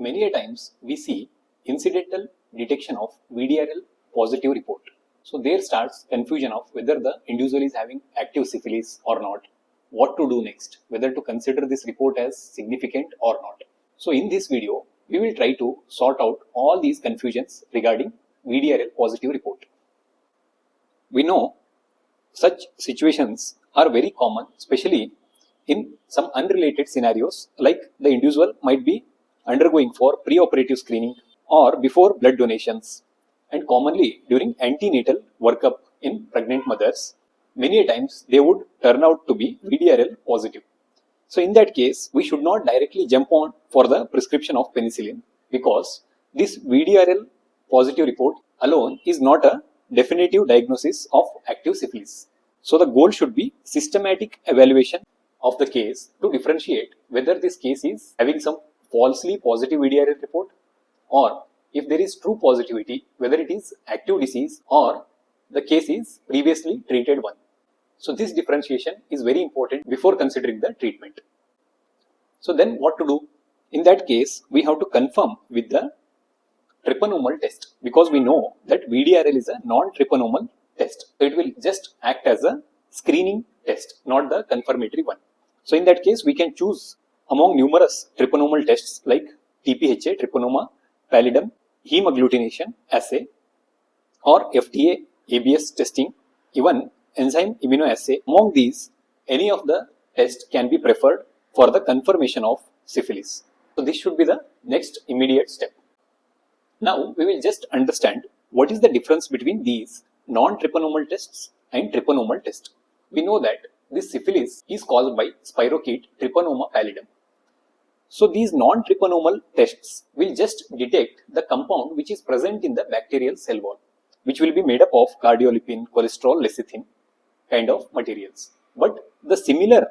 Many a times we see incidental detection of VDRL positive report. So there starts confusion of whether the individual is having active syphilis or not, what to do next, whether to consider this report as significant or not. So in this video, we will try to sort out all these confusions regarding VDRL positive report. We know such situations are very common, especially in some unrelated scenarios, like the individual might be undergoing for pre-operative screening or before blood donations, and commonly during antenatal workup in pregnant mothers. Many times they would turn out to be VDRL positive. So in that case, we should not directly jump on for the prescription of penicillin, because this VDRL positive report alone is not a definitive diagnosis of active syphilis. So the goal should be systematic evaluation of the case to differentiate whether this case is having some falsely positive VDRL report, or if there is true positivity, whether it is active disease or the case is previously treated one. So this differentiation is very important before considering the treatment. So then what to do? In that case, we have to confirm with the treponemal test, because we know that VDRL is a non-treponemal test. So it will just act as a screening test, not the confirmatory one. So in that case, we can choose among numerous treponemal tests like TPHA, treponema pallidum, hemagglutination assay, or FDA ABS testing, even enzyme immunoassay. Among these, any of the tests can be preferred for the confirmation of syphilis. So this should be the next immediate step. Now we will just understand what is the difference between these non-treponemal tests and treponemal test. We know that this syphilis is caused by spirochete treponema pallidum. So these non-treponemal tests will just detect the compound which is present in the bacterial cell wall, which will be made up of cardiolipin, cholesterol, lecithin kind of materials. But the similar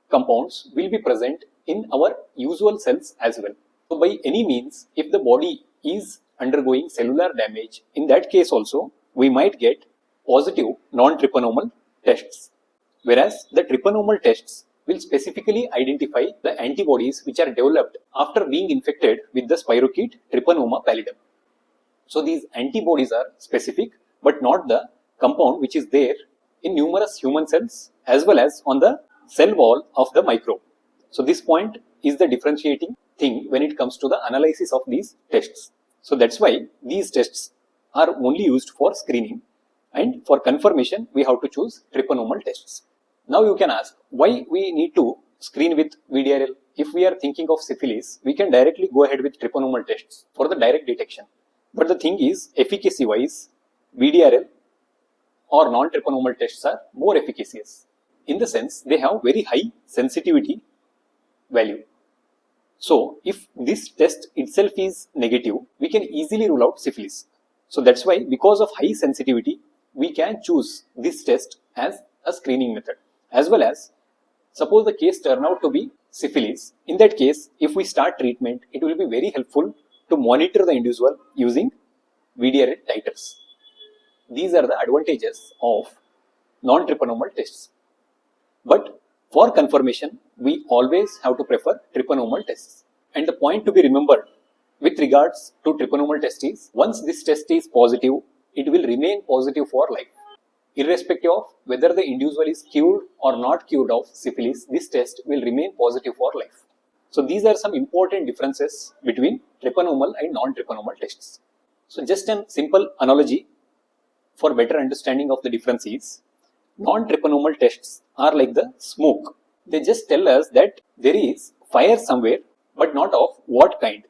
compounds will be present in our usual cells as well. So by any means, if the body is undergoing cellular damage, in that case also we might get positive non-treponemal tests, whereas the treponemal tests will specifically identify the antibodies which are developed after being infected with the spirochete treponema pallidum. So these antibodies are specific, but not the compound which is there in numerous human cells as well as on the cell wall of the microbe. So this point is the differentiating thing when it comes to the analysis of these tests. So that's why these tests are only used for screening, and for confirmation we have to choose treponemal tests. Now you can ask, why we need to screen with VDRL? If we are thinking of syphilis, we can directly go ahead with treponemal tests for the direct detection. But the thing is, efficacy wise, VDRL or non-treponemal tests are more efficacious, in the sense they have very high sensitivity value. So if this test itself is negative, we can easily rule out syphilis. So that's why, because of high sensitivity, we can choose this test as a screening method. As well as, suppose the case turn out to be syphilis. In that case, if we start treatment, it will be very helpful to monitor the individual using VDRL titers. These are the advantages of non-treponemal tests. But for confirmation, we always have to prefer treponemal tests. And the point to be remembered with regards to treponemal test is, once this test is positive, it will remain positive for life. Irrespective of whether the individual is cured or not cured of syphilis, this test will remain positive for life. So these are some important differences between treponemal and non-treponemal tests. So just a simple analogy for better understanding of the difference is, non-treponemal tests are like the smoke. They just tell us that there is fire somewhere, but not of what kind.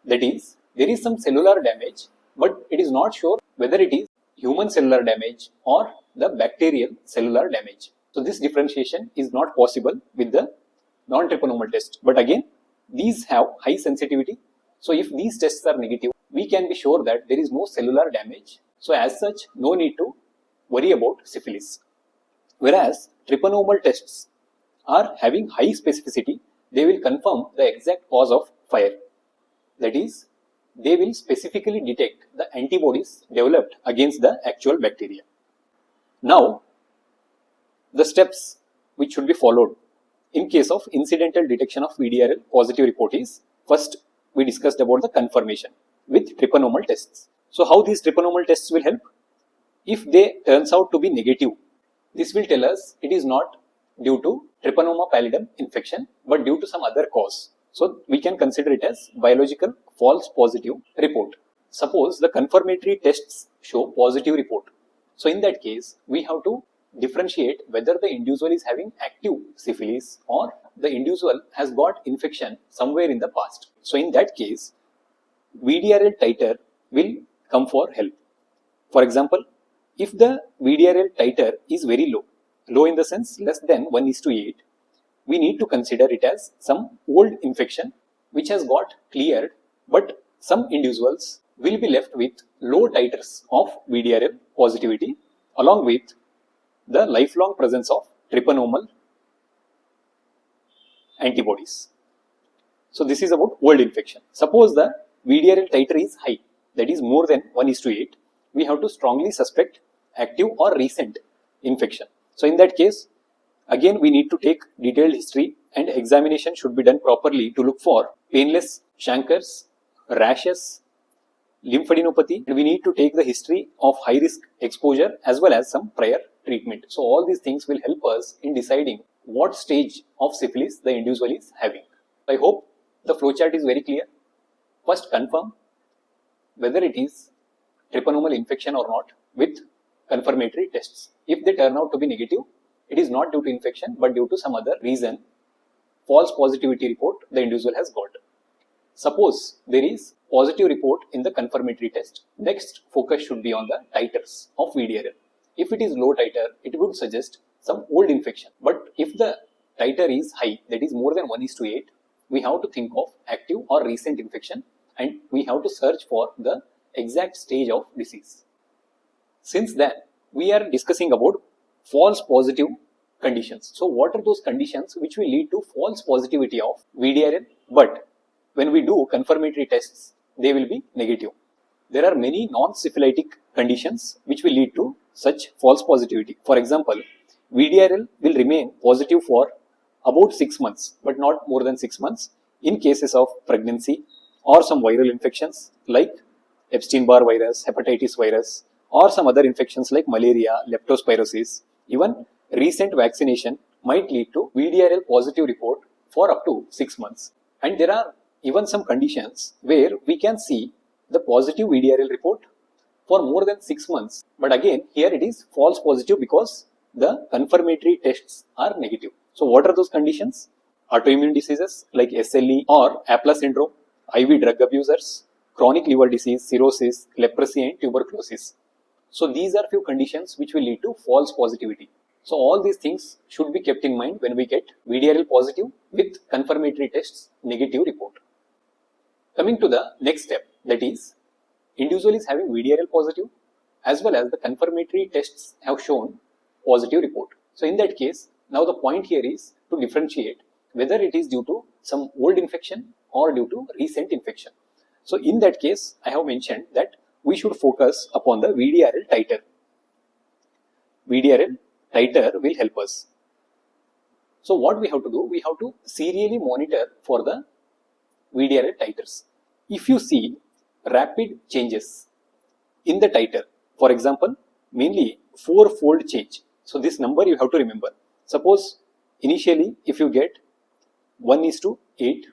That is, there is some cellular damage, but it is not sure whether it is human cellular damage or the bacterial cellular damage. So this differentiation is not possible with the non-treponemal test. But again, these have high sensitivity. So if these tests are negative, we can be sure that there is no cellular damage. So as such, no need to worry about syphilis. Whereas treponemal tests are having high specificity, they will confirm the exact cause of fire. That is, they will specifically detect the antibodies developed against the actual bacteria. Now, the steps which should be followed in case of incidental detection of VDRL positive report is, first we discussed about the confirmation with treponemal tests. So how these treponemal tests will help? If they turns out to be negative, this will tell us it is not due to Treponema pallidum infection but due to some other cause. So we can consider it as biological false positive report. Suppose the confirmatory tests show positive report. So in that case, we have to differentiate whether the individual is having active syphilis or the individual has got infection somewhere in the past. So in that case, VDRL titer will come for help. For example, if the VDRL titer is very low in the sense less than 1:8, we need to consider it as some old infection which has got cleared, but some individuals will be left with low titers of VDRL positivity along with the lifelong presence of treponemal antibodies. So this is about old infection. Suppose the VDRL titer is high, that is more than 1:8, we have to strongly suspect active or recent infection. So in that case, again we need to take detailed history and examination should be done properly to look for painless chancres, rashes, lymphadenopathy, and we need to take the history of high risk exposure as well as some prior treatment. So all these things will help us in deciding what stage of syphilis the individual is having. I hope the flowchart is very clear. First, confirm whether it is treponemal infection or not with confirmatory tests. If they turn out to be negative, it is not due to infection but due to some other reason, false positivity report the individual has got. Suppose there is positive report in the confirmatory test, next focus should be on the titers of VDRL. If it is low titer, it would suggest some old infection. But if the titer is high, that is more than 1:8, we have to think of active or recent infection and we have to search for the exact stage of disease. Since then, we are discussing about false positive conditions. So what are those conditions which will lead to false positivity of VDRL, but when we do confirmatory tests, they will be negative? There are many non-syphilitic conditions which will lead to such false positivity. For example, VDRL will remain positive for about 6 months, but not more than 6 months in cases of pregnancy or some viral infections like Epstein-Barr virus, hepatitis virus, or some other infections like malaria, leptospirosis. Even recent vaccination might lead to VDRL positive report for up to 6 months. And there are even some conditions where we can see the positive VDRL report for more than 6 months. But again, here it is false positive because the confirmatory tests are negative. So what are those conditions? Autoimmune diseases like SLE or APLA syndrome, IV drug abusers, chronic liver disease, cirrhosis, leprosy and tuberculosis. So these are few conditions which will lead to false positivity. So all these things should be kept in mind when we get VDRL positive with confirmatory tests negative report. Coming to the next step, that is, individual is having VDRL positive as well as the confirmatory tests have shown positive report. So in that case, now the point here is to differentiate whether it is due to some old infection or due to recent infection. So in that case, I have mentioned that we should focus upon the VDRL titer. VDRL titer will help us. So what we have to do? We have to serially monitor for the VDRL titers. If you see rapid changes in the titer, for example, mainly 4-fold change. So this number you have to remember. Suppose initially if you get 1:8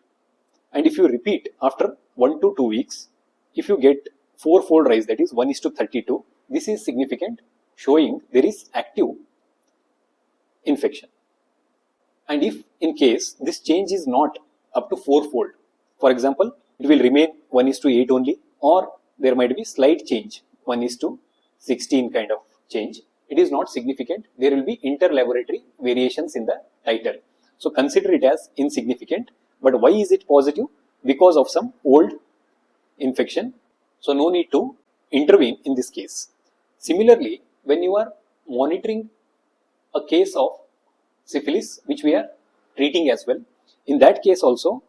and if you repeat after 1 to 2 weeks, if you get 4-fold rise, that is 1:32, this is significant, showing there is active infection. And if in case this change is not up to 4-fold, for example, it will remain 1:8 only, or there might be slight change, 1:16 kind of change, it is not significant, there will be interlaboratory variations in the titer. So consider it as insignificant. But why is it positive? Because of some old infection. So no need to intervene in this case. Similarly, when you are monitoring a case of syphilis, which we are treating as well, in that case also,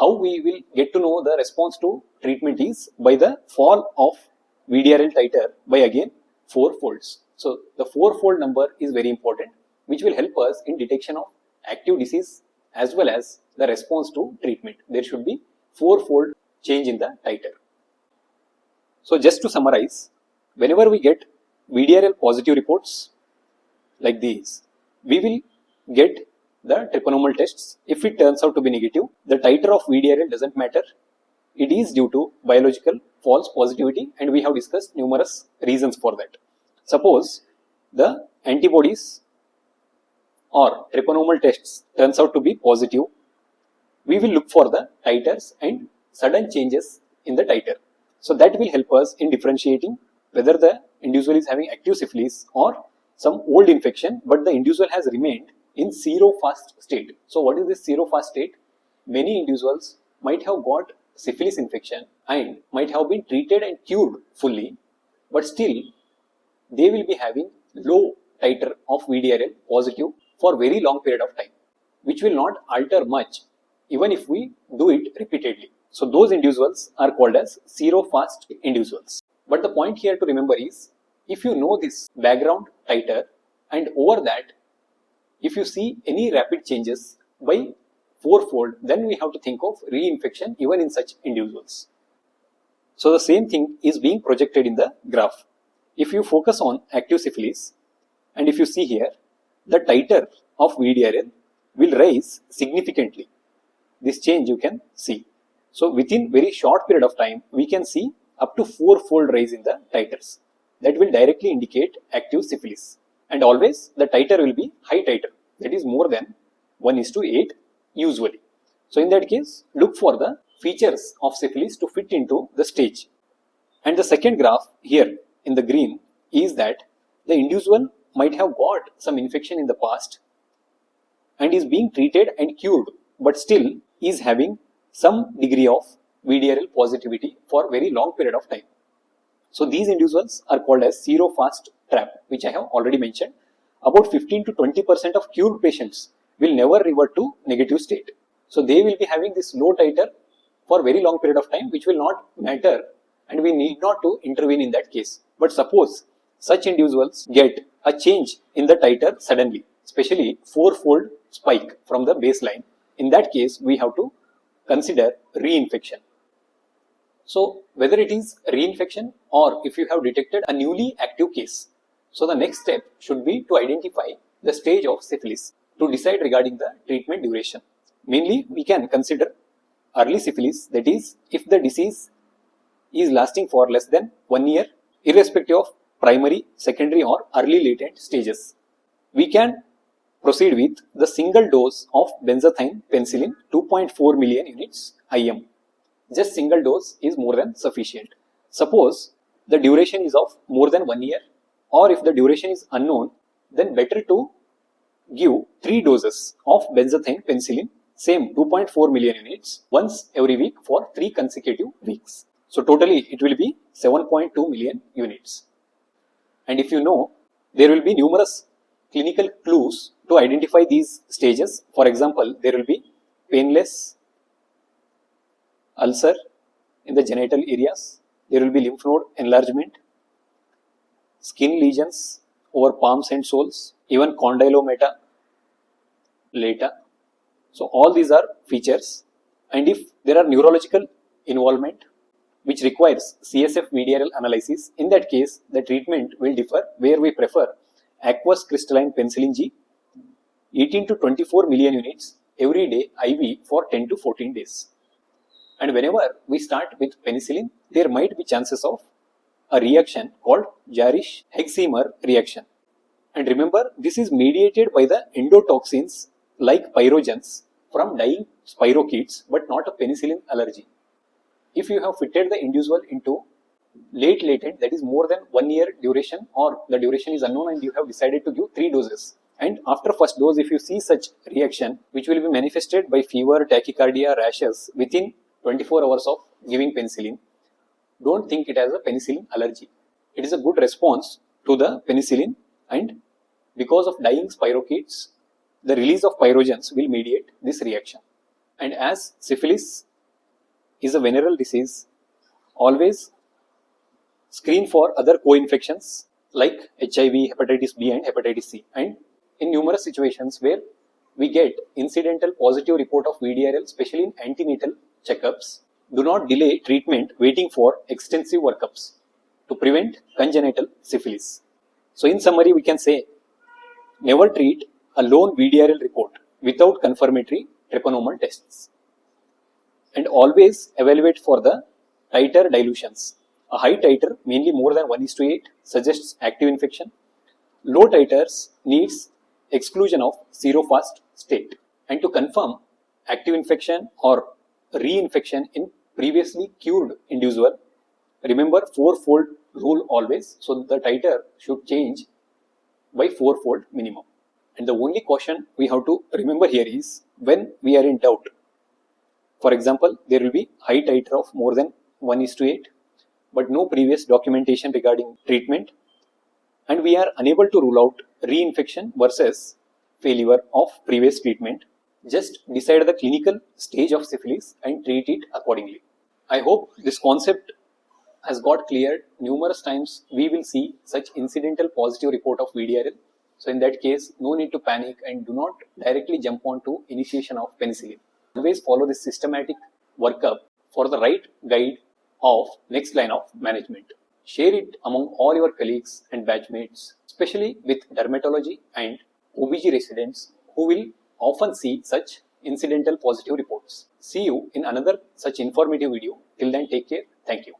how we will get to know the response to treatment is by the fall of VDRL titer by again 4 folds. So the 4-fold number is very important, which will help us in detection of active disease as well as the response to treatment. There should be 4-fold change in the titer. So just to summarize, whenever we get VDRL positive reports like these, we will get the treponemal tests. If it turns out to be negative, the titer of VDRL doesn't matter. It is due to biological false positivity, and we have discussed numerous reasons for that. Suppose the antibodies or treponemal tests turns out to be positive, we will look for the titers and sudden changes in the titer. So that will help us in differentiating whether the individual is having active syphilis or some old infection, but the individual has remained in serofast state. So what is this serofast state? Many individuals might have got syphilis infection and might have been treated and cured fully, but still they will be having low titer of VDRL positive for very long period of time, which will not alter much even if we do it repeatedly. So those individuals are called as serofast individuals. But the point here to remember is, if you know this background titer and over that, if you see any rapid changes by 4-fold, then we have to think of reinfection even in such individuals. So the same thing is being projected in the graph. If you focus on active syphilis, and if you see here, the titer of VDRL will rise significantly. This change you can see. So within very short period of time, we can see up to 4-fold rise in the titers. That will directly indicate active syphilis. And always the titer will be high titer, that is more than 1:8 usually. So in that case, look for the features of syphilis to fit into the stage. And the second graph here in the green is that the individual might have got some infection in the past and is being treated and cured, but still is having some degree of VDRL positivity for very long period of time. So these individuals are called as serofast trap, which I have already mentioned. About 15 to 20% of cured patients will never revert to negative state. So they will be having this low titer for very long period of time, which will not matter and we need not to intervene in that case. But suppose such individuals get a change in the titer suddenly, especially 4-fold spike from the baseline, in that case we have to consider reinfection. So whether it is reinfection or if you have detected a newly active case, so the next step should be to identify the stage of syphilis to decide regarding the treatment duration. Mainly we can consider early syphilis, that is if the disease is lasting for less than 1 year, irrespective of primary, secondary or early latent stages. We can proceed with the single dose of benzathine penicillin 2.4 million units IM. Just single dose is more than sufficient. Suppose the duration is of more than 1 year, or if the duration is unknown, then better to give 3 doses of benzathine penicillin, same 2.4 million units, once every week for 3 consecutive weeks. So totally it will be 7.2 million units. And if you know, there will be numerous clinical clues to identify these stages. For example, there will be painless ulcer in the genital areas, there will be lymph node enlargement, skin lesions over palms and soles, even condylomata lata. So all these are features, and if there are neurological involvement which requires CSF VDRL analysis, in that case the treatment will differ, where we prefer aqueous crystalline penicillin G 18 to 24 million units every day IV for 10 to 14 days. And whenever we start with penicillin, there might be chances of a reaction called Jarisch-Hexheimer reaction. And remember, this is mediated by the endotoxins like pyrogens from dying spirochetes, but not a penicillin allergy. If you have fitted the individual into late latent, that is more than 1 year duration, or the duration is unknown and you have decided to give 3 doses, and after first dose if you see such reaction which will be manifested by fever, tachycardia, rashes within 24 hours of giving penicillin, don't think it as a penicillin allergy. It is a good response to the penicillin, and because of dying spirochetes, the release of pyrogens will mediate this reaction. And as syphilis is a venereal disease, always screen for other co-infections like HIV, hepatitis B and hepatitis C. And in numerous situations where we get incidental positive report of VDRL, especially in antenatal checkups. Do not delay treatment waiting for extensive workups to prevent congenital syphilis. So in summary, we can say never treat a lone VDRL report without confirmatory treponemal tests. And always evaluate for the titer dilutions. A high titer, mainly more than 1:8, suggests active infection. Low titers needs exclusion of serofast state. And to confirm active infection or reinfection in previously cured individual, remember 4-fold rule always. So the titer should change by 4-fold minimum. And the only caution we have to remember here is when we are in doubt. For example, there will be high titer of more than 1:8, but no previous documentation regarding treatment, and we are unable to rule out reinfection versus failure of previous treatment. Just decide the clinical stage of syphilis and treat it accordingly. I hope this concept has got cleared. Numerous times we will see such incidental positive report of VDRL. So in that case, no need to panic and do not directly jump on to initiation of penicillin. Always follow this systematic workup for the right guide of next line of management. Share it among all your colleagues and batchmates, especially with dermatology and OBG residents who will often see such incidental positive reports. See you in another such informative video. Till then, take care. Thank you.